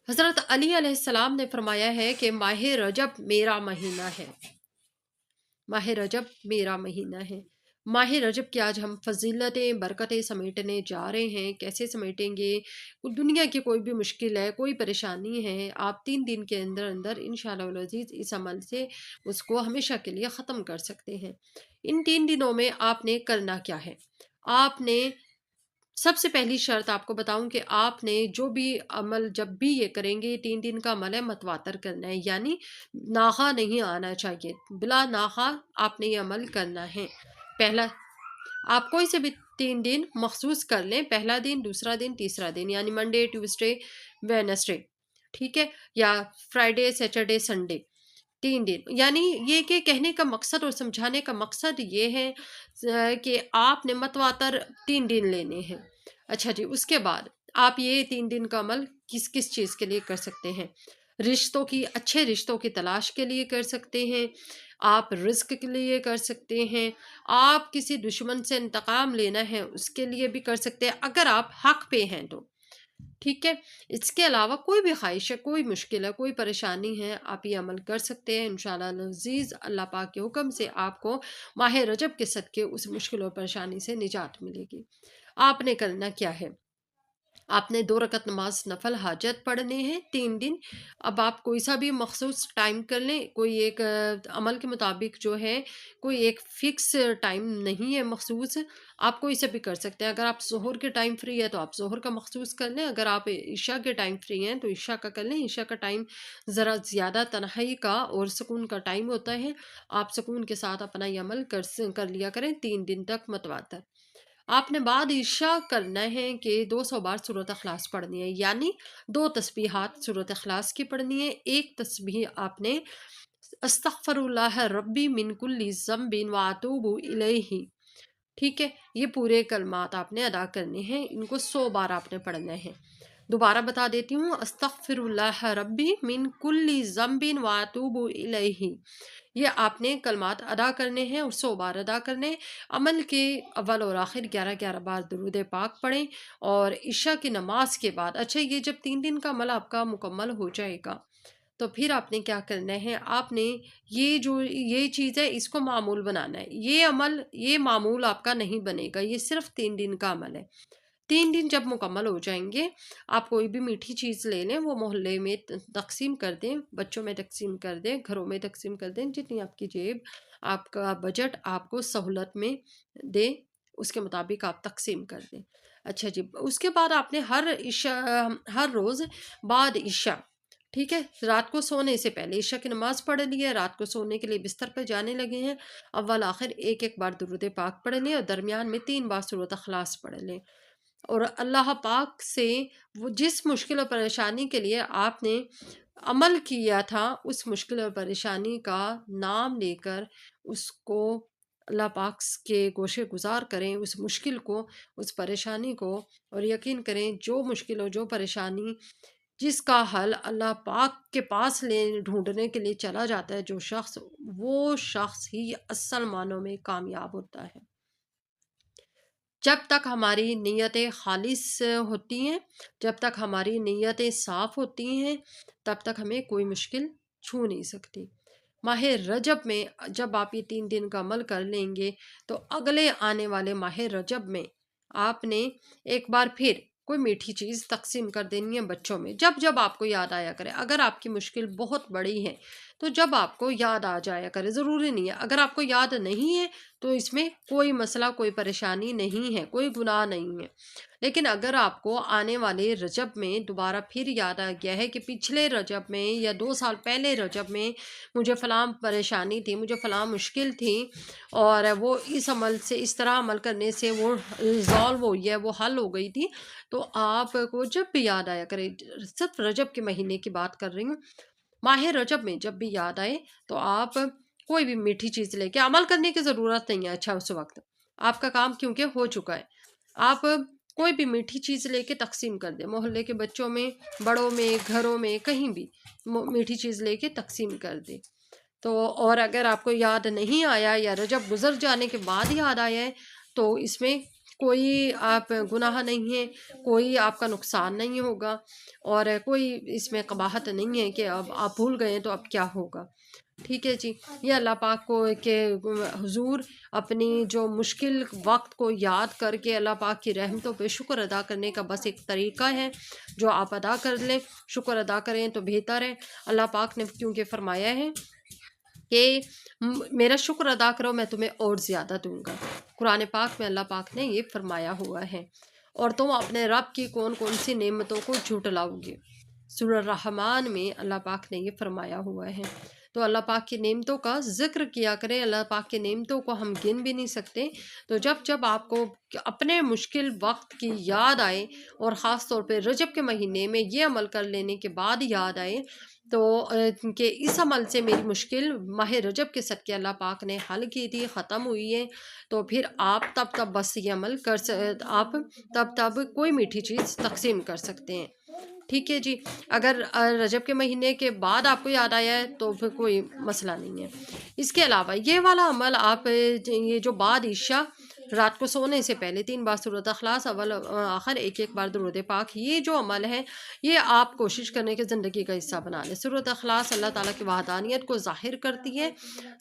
حضرت علی علیہ السلام نے فرمایا ہے کہ ماہ رجب میرا مہینہ ہے، ماہ رجب میرا مہینہ ہے۔ ماہ رجب کی آج ہم فضیلتیں برکتیں سمیٹنے جا رہے ہیں۔ کیسے سمیٹیں گے؟ دنیا کی کوئی بھی مشکل ہے، کوئی پریشانی ہے، آپ 3 دن کے اندر اندر انشاءاللہ العزیز اس عمل سے اس کو ہمیشہ کے لیے ختم کر سکتے ہیں۔ ان 3 دنوں میں آپ نے کرنا کیا ہے؟ آپ نے سب سے پہلی شرط آپ کو بتاؤں کہ آپ نے جو بھی عمل جب بھی یہ کریں گے، 3 دن کا عمل ہے، متواتر کرنا ہے، یعنی ناغہ نہیں آنا چاہیے، بلا ناغہ آپ نے یہ عمل کرنا ہے۔ پہلا، آپ کوئی سے بھی 3 دن مخصوص کر لیں، پہلا دن، دوسرا دن، تیسرا دن، یعنی منڈے، ٹیوزڈے، وینسڈے، ٹھیک ہے، یا فرائیڈے، سیٹرڈے، سنڈے، 3 دن۔ یعنی یہ کہ کہنے کا مقصد اور سمجھانے کا مقصد یہ ہے کہ آپ نے متواتر 3 دن لینے ہیں۔ اچھا جی، اس کے بعد آپ یہ 3 دن کا عمل کس کس چیز کے لیے کر سکتے ہیں؟ رشتوں کی، اچھے رشتوں کی تلاش کے لیے کر سکتے ہیں، آپ رزق کے لیے کر سکتے ہیں، آپ کسی دشمن سے انتقام لینا ہے اس کے لیے بھی کر سکتے ہیں، اگر آپ حق پہ ہیں تو ٹھیک ہے۔ اس کے علاوہ کوئی بھی خواہش ہے، کوئی مشکل ہے، کوئی پریشانی ہے، آپ یہ عمل کر سکتے ہیں انشاءاللہ العزیز۔ اللہ پاک کے حکم سے آپ کو ماہ رجب کے صدقے اس مشکل اور پریشانی سے نجات ملے گی۔ آپ نے کرنا کیا ہے؟ آپ نے 2 رکعت نماز نفل حاجت پڑھنے ہیں 3 دن۔ اب آپ کوئی سا بھی مخصوص ٹائم کر لیں، کوئی ایک عمل کے مطابق جو ہے کوئی ایک فکس ٹائم نہیں ہے مخصوص، آپ کوئی سے بھی کر سکتے ہیں۔ اگر آپ ظہر کے ٹائم فری ہے تو آپ ظہر کا مخصوص کر لیں، اگر آپ عشاء کے ٹائم فری ہیں تو عشاء کا کر لیں۔ عشاء کا ٹائم ذرا زیادہ تنہائی کا اور سکون کا ٹائم ہوتا ہے، آپ سکون کے ساتھ اپنا یہ عمل کر لیا کریں 3 دن تک متواتر۔ آپ نے بعد عشاء کرنا ہے کہ 200 بار سورۃ اخلاص پڑھنی ہے، یعنی 2 تسبیحات سورۃ اخلاص کی پڑھنی ہے۔ ایک تسبیح آپ نے استغفر اللہ ربی من کل ذنب واتوب الیہ، ٹھیک ہے، یہ پورے کلمات آپ نے ادا کرنے ہیں، ان کو 100 بار آپ نے پڑھنا ہے۔ دوبارہ بتا دیتی ہوں، استغفر اللہ ربی من کل ذنب واتوب الیہ، یہ آپ نے کلمات ادا کرنے ہیں اور 100 بار ادا کرنے ہیں۔ عمل کے اول اور آخر 11 بار درود پاک پڑھیں، اور عشاء کی نماز کے بعد، اچھا یہ جب 3 دن کا عمل آپ کا مکمل ہو جائے گا تو پھر آپ نے کیا کرنا ہے؟ آپ نے یہ چیز ہے اس کو معمول بنانا ہے۔ یہ عمل، یہ معمول آپ کا نہیں بنے گا، یہ صرف 3 دن کا عمل ہے۔ 3 دن جب مکمل ہو جائیں گے، آپ کوئی بھی میٹھی چیز لے لیں، وہ محلے میں تقسیم کر دیں، بچوں میں تقسیم کر دیں، گھروں میں تقسیم کر دیں، جتنی آپ کی جیب، آپ کا بجٹ آپ کو سہولت میں دے، اس کے مطابق آپ تقسیم کر دیں۔ اچھا جی، اس کے بعد آپ نے ہر روز بعد عشاء، ٹھیک ہے، رات کو سونے سے پہلے عشاء کی نماز پڑھ لی ہے، رات کو سونے کے لیے بستر پہ جانے لگے ہیں، اول آخر ایک بار درود پاک پڑھ لیں، اور درمیان میں 3 بار سورۃ اخلاص پڑھ لیں، اور اللہ پاک سے وہ جس مشکل اور پریشانی کے لیے آپ نے عمل کیا تھا، اس مشکل اور پریشانی کا نام لے کر اس کو اللہ پاک کے گوشے گزار کریں، اس مشکل کو، اس پریشانی کو، اور یقین کریں جو مشکل اور جو پریشانی جس کا حل اللہ پاک کے پاس ڈھونڈنے کے لیے چلا جاتا ہے جو شخص، وہ شخص ہی اصل معنوں میں کامیاب ہوتا ہے۔ جب تک ہماری نیتیں خالص ہوتی ہیں، جب تک ہماری نیتیں صاف ہوتی ہیں، تب تک ہمیں کوئی مشکل چھو نہیں سکتی۔ ماہ رجب میں جب آپ یہ 3 دن کا عمل کر لیں گے تو اگلے آنے والے ماہ رجب میں آپ نے ایک بار پھر کوئی میٹھی چیز تقسیم کر دینی ہے بچوں میں، جب جب آپ کو یاد آیا کرے۔ اگر آپ کی مشکل بہت بڑی ہے تو جب آپ کو یاد آ جایا کرے، ضروری نہیں ہے اگر آپ کو یاد نہیں ہے تو اس میں کوئی مسئلہ، کوئی پریشانی نہیں ہے، کوئی گناہ نہیں ہے۔ لیکن اگر آپ کو آنے والے رجب میں دوبارہ پھر یاد آ گیا ہے کہ پچھلے رجب میں یا 2 سال پہلے رجب میں مجھے فلاں پریشانی تھی، مجھے فلاں مشکل تھی، اور وہ اس عمل سے، اس طرح عمل کرنے سے وہ ریزالو ہوئی ہے، وہ حل ہو گئی تھی، تو آپ کو جب بھی یاد آیا کرے، صرف رجب کے مہینے کی بات کر رہی ہوں، ماہ رجب میں جب بھی یاد آئے تو آپ کوئی بھی میٹھی چیز لے کے، عمل کرنے کی ضرورت نہیں ہے، اچھا اس وقت آپ کا کام کیونکہ ہو چکا ہے، آپ کوئی بھی میٹھی چیز لے کے تقسیم کر دیں، محلے کے بچوں میں، بڑوں میں، گھروں میں، کہیں بھی میٹھی چیز لے کے تقسیم کر دیں۔ تو اور اگر آپ کو یاد نہیں آیا یا رجب گزر جانے کے بعد یاد آیا ہے تو اس میں کوئی آپ گناہ نہیں ہے، کوئی آپ کا نقصان نہیں ہوگا، اور کوئی اس میں قباحت نہیں ہے کہ اب آپ بھول گئے تو اب کیا ہوگا۔ ٹھیک ہے جی، یہ اللہ پاک کو کہ حضور اپنی جو مشکل وقت کو یاد کر کے اللہ پاک کی رحمتوں پہ شکر ادا کرنے کا بس ایک طریقہ ہے جو آپ ادا کر لیں، شکر ادا کریں تو بہتر ہے۔ اللہ پاک نے کیونکہ فرمایا ہے کہ میرا شکر ادا کرو میں تمہیں اور زیادہ دوں گا، قرآن پاک میں اللہ پاک نے یہ فرمایا ہوا ہے۔ اور تم اپنے رب کی کون کون سی نعمتوں کو جھٹلاؤ گے، سورہ الرحمن میں اللہ پاک نے یہ فرمایا ہوا ہے۔ تو اللہ پاک کی نعمتوں کا ذکر کیا کریں، اللہ پاک کی نعمتوں کو ہم گن بھی نہیں سکتے۔ تو جب جب آپ کو اپنے مشکل وقت کی یاد آئے، اور خاص طور پہ رجب کے مہینے میں یہ عمل کر لینے کے بعد یاد آئے تو کہ اس عمل سے میری مشکل ماہ رجب کے صدقے اللہ پاک نے حل کی تھی، ختم ہوئی ہے، تو پھر آپ تب بس یہ عمل آپ تب کوئی میٹھی چیز تقسیم کر سکتے ہیں۔ ٹھیک ہے جی، اگر رجب کے مہینے کے بعد آپ کو یاد آیا ہے تو پھر کوئی مسئلہ نہیں ہے۔ اس کے علاوہ یہ والا عمل آپ یہ جو بعد عشاء رات کو سونے سے پہلے 3 بار سورۃ اخلاص اول آخر ایک بار درود پاک، یہ جو عمل ہے یہ آپ کوشش کرنے کے زندگی کا حصہ بنا لیں۔ سورۃ اخلاص اللہ تعالیٰ کی وحدانیت کو ظاہر کرتی ہے،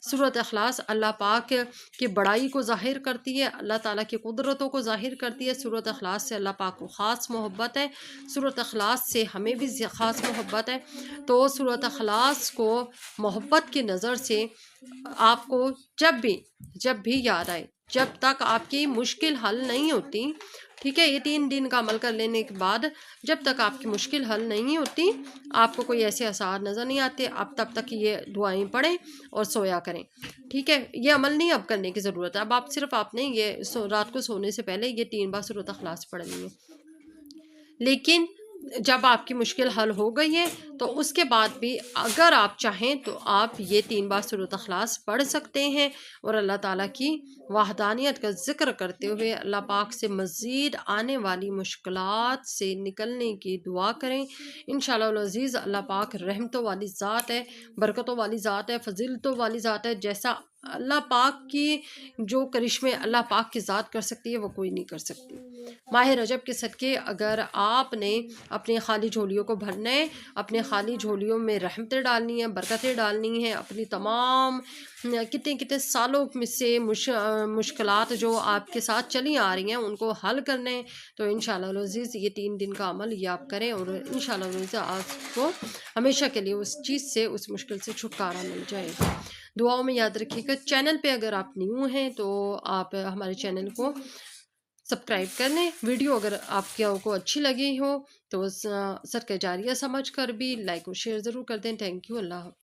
سورۃ اخلاص اللہ پاک کی بڑائی کو ظاہر کرتی ہے، اللہ تعالیٰ کی قدرتوں کو ظاہر کرتی ہے۔ سورۃ اخلاص سے اللہ پاک کو خاص محبت ہے، سورۃ اخلاص سے ہمیں بھی خاص محبت ہے۔ تو سورۃ اخلاص کو محبت کی نظر سے آپ کو جب بھی یاد آئے، جب تک آپ کی مشکل حل نہیں ہوتی، ٹھیک ہے، یہ 3 دن کا عمل کر لینے کے بعد جب تک آپ کی مشکل حل نہیں ہوتی، آپ کو کوئی ایسے آثار نظر نہیں آتے، آپ تب تک یہ دعائیں پڑھیں اور سویا کریں۔ ٹھیک ہے، یہ عمل نہیں اب کرنے کی ضرورت ہے، اب آپ صرف آپ نے یہ رات کو سونے سے پہلے یہ 3 بار سورۃ اخلاص پڑھنی ہے۔ لیکن جب آپ کی مشکل حل ہو گئی ہے تو اس کے بعد بھی اگر آپ چاہیں تو آپ یہ 3 بار سورۃ اخلاص پڑھ سکتے ہیں، اور اللہ تعالیٰ کی وحدانیت کا ذکر کرتے ہوئے اللہ پاک سے مزید آنے والی مشکلات سے نکلنے کی دعا کریں۔ انشاءاللہ العزیز اللہ پاک رحمتوں والی ذات ہے، برکتوں والی ذات ہے، فضیلتوں والی ذات ہے، جیسا اللہ پاک کی جو کرشمے اللہ پاک کی ذات کر سکتی ہے وہ کوئی نہیں کر سکتی۔ ماہ رجب کے صدقے اگر آپ نے اپنی خالی جھولیوں کو بھرنا ہے، اپنے خالی جھولیوں میں رحمتیں ڈالنی ہیں، برکتیں ڈالنی ہیں، اپنی تمام کتنے سالوں میں سے مشکلات جو آپ کے ساتھ چلی آ رہی ہیں ان کو حل کرنے ہیں، تو انشاءاللہ العزیز یہ 3 دن کا عمل یہ آپ کریں، اور انشاءاللہ العزیز آپ کو ہمیشہ کے لیے اس چیز سے، اس مشکل سے چھٹکارا مل جائے گا۔ دعاؤں میں یاد رکھیے گا۔ چینل پہ اگر آپ نیو ہیں تو آپ ہمارے چینل کو سبسکرائب کر لیں۔ ویڈیو اگر آپ کو اچھی لگی ہو تو صدقہ جاریہ سمجھ کر بھی لائک اور شیئر ضرور کر دیں۔ تھینک یو، اللہ حافظ۔